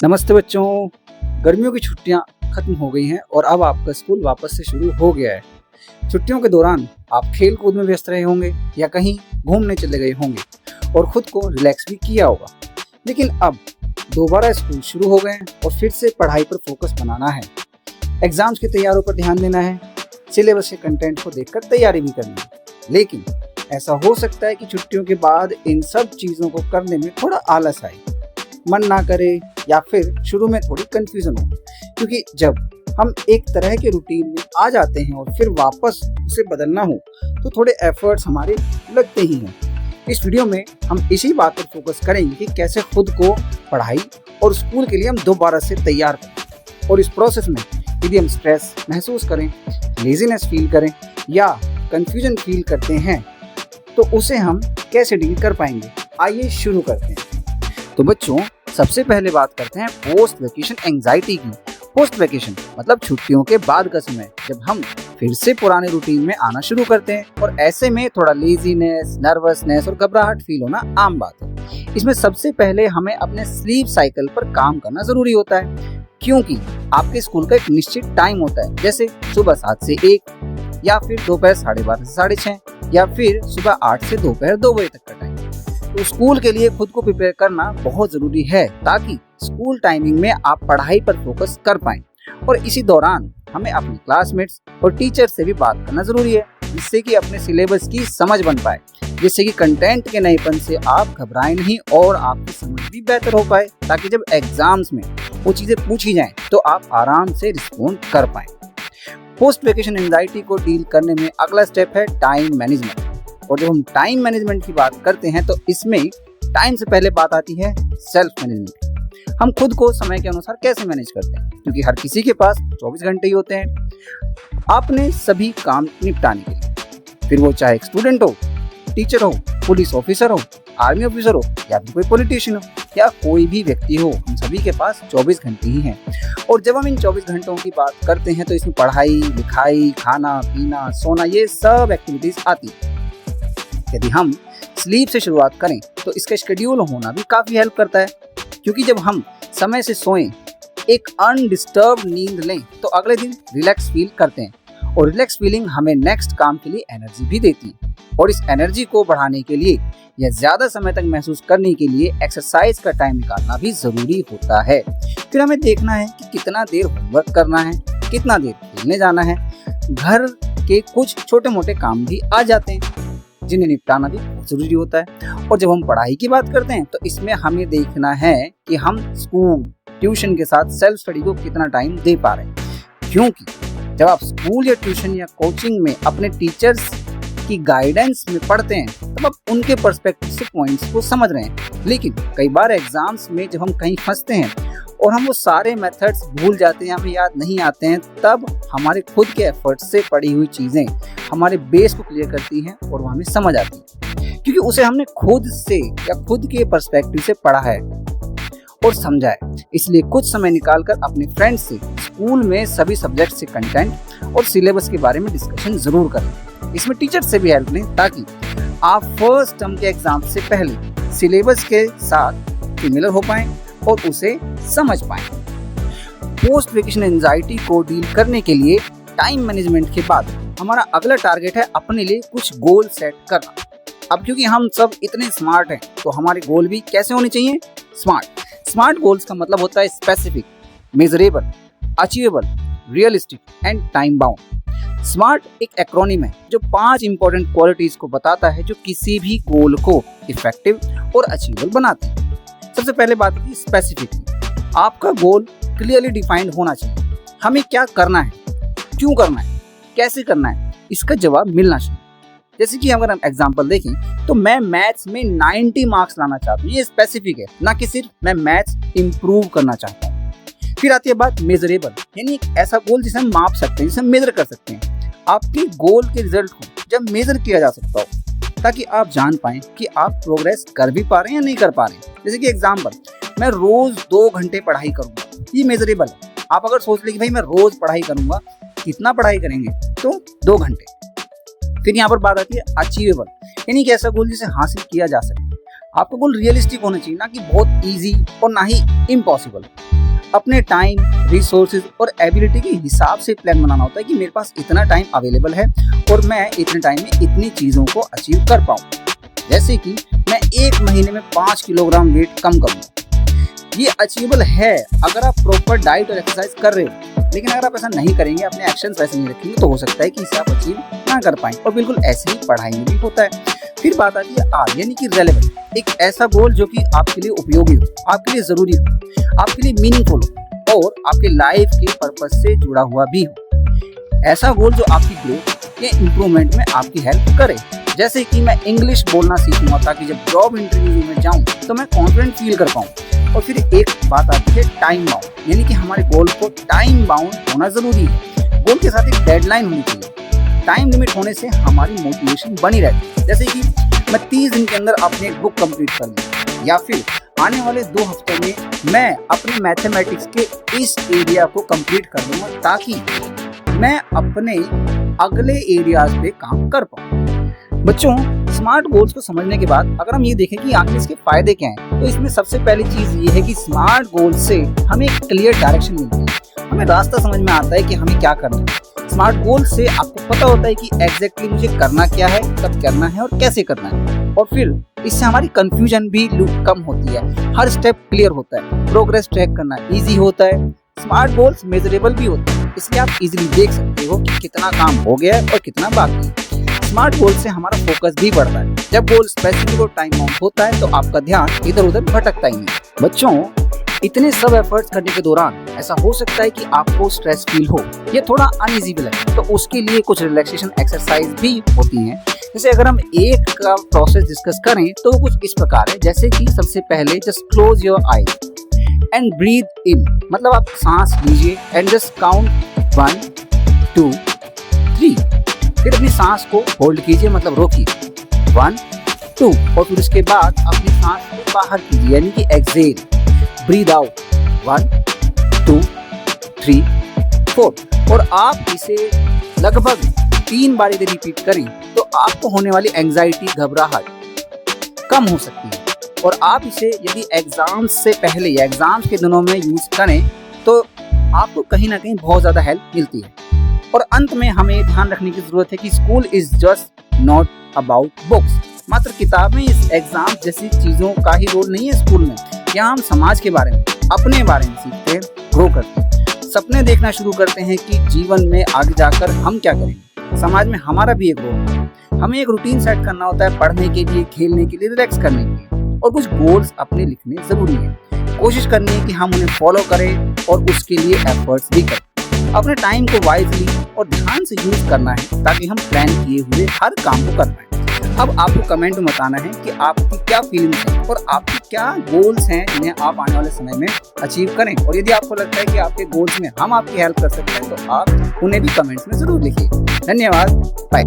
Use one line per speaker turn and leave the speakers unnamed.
नमस्ते बच्चों। गर्मियों की छुट्टियां खत्म हो गई हैं और अब आपका स्कूल वापस से शुरू हो गया है। छुट्टियों के दौरान आप खेल कूद में व्यस्त रहे होंगे या कहीं घूमने चले गए होंगे और खुद को रिलैक्स भी किया होगा। लेकिन अब दोबारा स्कूल शुरू हो गए हैं और फिर से पढ़ाई पर फोकस बनाना है। एग्जाम्स की तैयारियों पर ध्यान देना है, सिलेबस के कंटेंट को देखकर तैयारी भी करनी है। लेकिन ऐसा हो सकता है कि छुट्टियों के बाद इन सब चीज़ों को करने में थोड़ा आलस आए, मन ना करे या फिर शुरू में थोड़ी कंफ्यूजन हो, क्योंकि जब हम एक तरह के रूटीन में आ जाते हैं और फिर वापस उसे बदलना हो तो थोड़े एफर्ट्स हमारे लगते ही हैं। इस वीडियो में हम इसी बात पर फोकस करेंगे कि कैसे खुद को पढ़ाई और स्कूल के लिए हम दोबारा से तैयार करें, और इस प्रोसेस में यदि हम स्ट्रेस महसूस करें, लेजीनेस फील करें या कंफ्यूजन फील करते हैं तो उसे हम कैसे डील कर पाएंगे। आइए शुरू करते हैं। तो बच्चों, सबसे पहले बात करते हैं पोस्ट वेकेशन एंजाइटी की। पोस्ट वेकेशन मतलब छुट्टियों के बाद का समय, जब हम फिर से पुराने रूटीन में आना शुरू करते हैं और ऐसे में थोड़ा लेजीनेस, नर्वसनेस और घबराहट फील होना आम बात है। इसमें सबसे पहले हमें अपने स्लीप साइकिल पर काम करना जरूरी होता है, क्योंकि आपके स्कूल का एक निश्चित टाइम होता है, जैसे सुबह 7 से 1 या फिर दोपहर 12:30 से 6:30 या फिर सुबह 8 से दोपहर 2 बजे तक का टाइम। तो स्कूल के लिए खुद को प्रिपेयर करना बहुत जरूरी है ताकि स्कूल टाइमिंग में आप पढ़ाई पर फोकस कर पाएं। और इसी दौरान हमें अपने क्लासमेट्स और टीचर से भी बात करना जरूरी है, जिससे कि अपने सिलेबस की समझ बन पाए, जिससे कि कंटेंट के नएपन से आप घबराएं नहीं और आपकी समझ भी बेहतर हो पाए, ताकि जब एग्जाम्स में वो चीजें पूछी जाएं तो आप आराम से रिस्पॉन्ड कर पाएं। पोस्ट वेकेशन एंजाइटी को डील करने में अगला स्टेप है टाइम मैनेजमेंट। और जब हम टाइम मैनेजमेंट की बात करते हैं तो इसमें टाइम से पहले बात आती है सेल्फ मैनेजमेंट। हम खुद को समय के अनुसार कैसे मैनेज करते हैं, क्योंकि हर किसी के पास 24 घंटे ही होते हैं अपने सभी काम निपटाने के लिए। फिर वो चाहे एक स्टूडेंट हो, टीचर हो, पुलिस ऑफिसर हो, आर्मी ऑफिसर हो या फिर कोई पॉलिटिशियन हो या कोई भी व्यक्ति हो, हम सभी के पास 24 घंटे ही हैं। और जब हम इन 24 घंटों की बात करते हैं तो इसमें पढ़ाई, लिखाई, खाना पीना, सोना, ये सब एक्टिविटीज आती है। यदि हम स्लीप से शुरुआत करें तो इसका शेड्यूल होना भी काफ़ी हेल्प करता है, क्योंकि जब हम समय से सोएं, एक अनडिस्टर्ब नींद लें तो अगले दिन रिलैक्स फील करते हैं, और रिलैक्स फीलिंग हमें नेक्स्ट काम के लिए एनर्जी भी देती है। और इस एनर्जी को बढ़ाने के लिए या ज़्यादा समय तक महसूस करने के लिए एक्सरसाइज का टाइम निकालना भी ज़रूरी होता है। फिर हमें देखना है कि कितना देर होमवर्क करना है, कितना देर खेलने जाना है। घर के कुछ छोटे मोटे काम भी आ जाते हैं जिन्हें निपटाना भी बहुत जरूरी होता है। और जब हम पढ़ाई की बात करते हैं तो इसमें हमें देखना है कि हम स्कूल, ट्यूशन के साथ सेल्फ स्टडी को कितना टाइम दे पा रहे हैं, क्योंकि जब आप स्कूल या ट्यूशन या कोचिंग में अपने टीचर्स की गाइडेंस में पढ़ते हैं तब आप उनके पर्सपेक्टिव से पॉइंट्स को समझ रहे हैं। लेकिन कई बार एग्जाम्स में जब हम कहीं फंसते हैं और हम वो सारे मेथड्स भूल जाते हैं, हमें याद नहीं आते हैं, तब हमारे खुद के एफर्ट से पढ़ी हुई चीज़ें हमारे बेस को क्लियर करती हैं और वो हमें समझ आती हैं, क्योंकि उसे हमने खुद से या खुद के पर्सपेक्टिव से पढ़ा है और समझा है। इसलिए कुछ समय निकालकर अपने फ्रेंड्स से स्कूल में सभी सब्जेक्ट से कंटेंट और सिलेबस के बारे में डिस्कशन जरूर करें। इसमें टीचर से भी हेल्प लें ताकि आप फर्स्ट टर्म के एग्जाम से पहले सिलेबस के साथ सिमिलर हो पाएं और उसे समझ पाएं। पोस्ट वेकेशन एंजाइटी को डील करने के लिए टाइम मैनेजमेंट के बाद हमारा अगला टारगेट है अपने लिए कुछ गोल सेट करना। अब क्योंकि हम सब इतने स्मार्ट हैं तो हमारे गोल भी कैसे होने चाहिए? स्मार्ट गोल्स का मतलब होता है specific, measurable, achievable, realistic and time bound. Smart एक एक्रोनिम है जो 5 इंपॉर्टेंट क्वालिटीज को बताता है जो किसी भी गोल को इफेक्टिव और अचीवेबल बनाती है। सबसे पहले बात की स्पेसिफिक। आपका गोल क्लियरली डिफाइंड होना चाहिए। हमें क्या करना है, क्यों करना है, कैसे करना है, इसका जवाब मिलना चाहिए। जैसे कि अगर हम एग्जांपल देखें तो मैं मैथ्स में 90 मार्क्स लाना चाहता हूँ, ये स्पेसिफिक है, ना कि सिर्फ मैं मैथ्स इंप्रूव करना चाहता हूँ। फिर आती है बात मेजरेबल, यानी एक ऐसा गोल जिसे हम माप सकते हैं, जिसे हम मेजर कर सकते हैं। आपके गोल के रिजल्ट को जब मेजर किया जा सकता हो ताकि आप जान पाएं कि आप प्रोग्रेस कर भी पा रहे हैं या नहीं कर पा रहे हैं। जैसे कि एग्जांपल, मैं रोज 2 घंटे पढ़ाई करूंगा, ये मेजरेबल है। आप अगर सोच ले कि भाई मैं रोज पढ़ाई करूंगा, कितना पढ़ाई करेंगे, तो 2 घंटे। फिर यहाँ पर बात आती है अचीवेबल, यानी कि ऐसा गोल जिसे हासिल किया जा सके। आपका गोल रियलिस्टिक होना चाहिए, ना कि बहुत इजी और ना ही इम्पॉसिबल। अपने टाइम, रिसोर्सेज और एबिलिटी के हिसाब से प्लान बनाना होता है कि मेरे पास इतना टाइम अवेलेबल है और मैं इतने टाइम में इतनी चीज़ों को अचीव कर पाऊँ। जैसे कि मैं 1 महीने में 5 किलोग्राम वेट कम करूँ। ये अचीवेबल है अगर आप प्रॉपर डाइट और एक्सरसाइज कर रहे हो, लेकिन अगर आप ऐसा नहीं करेंगे, अपने एक्शंस वैसे नहीं रखेंगे, तो हो सकता है कि इसे आप अचीव ना कर पाएं। और बिल्कुल ऐसे ही पढ़ाई में भी होता है। फिर बात आती है आर यानी कि रेलेवेंट, एक ऐसा गोल जो कि आपके लिए उपयोगी हो, आपके लिए जरूरी हो, आपके लिए मीनिंगफुल हो और आपके लाइफ के पर्पस से जुड़ा हुआ भी हो। ऐसा गोल जो आपकी ग्रोथ या इम्प्रूवमेंट में आपकी हेल्प करे। जैसे कि मैं इंग्लिश बोलना सीखूंगा ताकि जब जॉब इंटरव्यू में जाऊं तो मैं कॉन्फिडेंट फील कर पाऊं। और फिर एक बात आती है टाइम बाउंड, यानी कि हमारे गोल को टाइम बाउंड होना जरूरी है। गोल के साथ एक डेडलाइन होनी चाहिए। टाइम लिमिट होने से हमारी मोटिवेशन बनी रहती है। जैसे कि मैं 30 दिन के अंदर अपनी एक बुक कंप्लीट कर लूँ, या फिर आने वाले 2 हफ्तों में मैं अपने मैथमेटिक्स के इस एरिया को कंप्लीट कर लूँगा ताकि मैं अपने अगले एरियाज पे काम कर पाऊँ। बच्चों, स्मार्ट गोल्स को समझने के बाद अगर हम ये देखें कि आखिर इसके फायदे क्या हैं, तो इसमें सबसे पहली चीज ये है कि स्मार्ट गोल से हमें एक क्लियर डायरेक्शन मिलती है। हमें रास्ता समझ में आता है कि हमें क्या करना है। स्मार्ट गोल से आपको पता होता है कि एग्जैक्टली मुझे करना क्या है, कब करना है और कैसे करना है। और फिर इससे हमारी कंफ्यूजन भी कम होती है। हर स्टेप क्लियर होता है, प्रोग्रेस ट्रैक करना इजी होता है। स्मार्ट गोल्स मेजरेबल भी होते हैं, इसलिए आप इजीली देख सकते हो कि कितना काम हो गया है और कितना बाकी है। स्मार्ट गोल से हमारा फोकस भी बढ़ता है। जब गोल स्पेसिफिक और टाइम बाउंड होता है तो आपका ध्यान इधर उधर भटकता ही नहीं। बच्चों, इतने सब एफर्ट्स करने के दौरान ऐसा हो सकता है कि आपको स्ट्रेस फील हो, ये थोड़ा अनइजी भी लगे, तो उसके लिए कुछ रिलैक्सेशन एक्सरसाइज भी होती हैं। जैसे अगर हम एक का प्रोसेस डिस्कस करें तो वो कुछ इस प्रकार है। जैसे कि सबसे पहले just close your eyes and breathe in, मतलब आप सांस लीजिए एंड जस्ट काउंट 1 2 3। फिर अपनी सांस को होल्ड कीजिए, मतलब रोकिए 1 2, और फिर उसके बाद अपनी सांस को बाहर कीजिए यानी कि एक्सहेल, ब्रीद आउट 1 2 3 4। और आप इसे लगभग 3 बार यदि रिपीट करें तो आपको होने वाली एंजाइटी, घबराहट कम हो सकती है। और आप इसे यदि एग्जाम्स से पहले या एग्जाम्स के दिनों में यूज करें तो आपको कहीं ना कहीं बहुत ज्यादा हेल्प मिलती है। और अंत में हमें ध्यान रखने की जरूरत है कि school is just not about books. मात्र किताबें इस एग्जाम जैसी चीजों का ही रोल नहीं है स्कूल में। यहाँ हम समाज के बारे में, अपने बारे में सीखते हैं, ग्रो करते हैं, सपने देखना शुरू करते हैं कि जीवन में आगे जाकर हम क्या करेंगे। समाज में हमारा भी एक रोल है। हमें एक रूटीन सेट करना होता है पढ़ने के लिए, खेलने के लिए, रिलैक्स करने के लिए, और कुछ गोल्स अपने लिखने जरूरी है। कोशिश करनी है कि हम उन्हें फॉलो करें और उसके लिए एफर्ट्स भी करें। अपने टाइम को वाइजली और ध्यान से यूज करना है ताकि हम प्लान किए हुए हर काम को कर पाएं। अब आपको कमेंट में बताना है कि आपकी क्या फीलिंग्स हैं और आपकी क्या गोल्स हैं जिन्हें आप आने वाले समय में अचीव करें। और यदि आपको लगता है कि आपके गोल्स में हम आपकी हेल्प कर सकते हैं तो आप उन्हें भी कमेंट्स में जरूर लिखिए। धन्यवाद, बाय।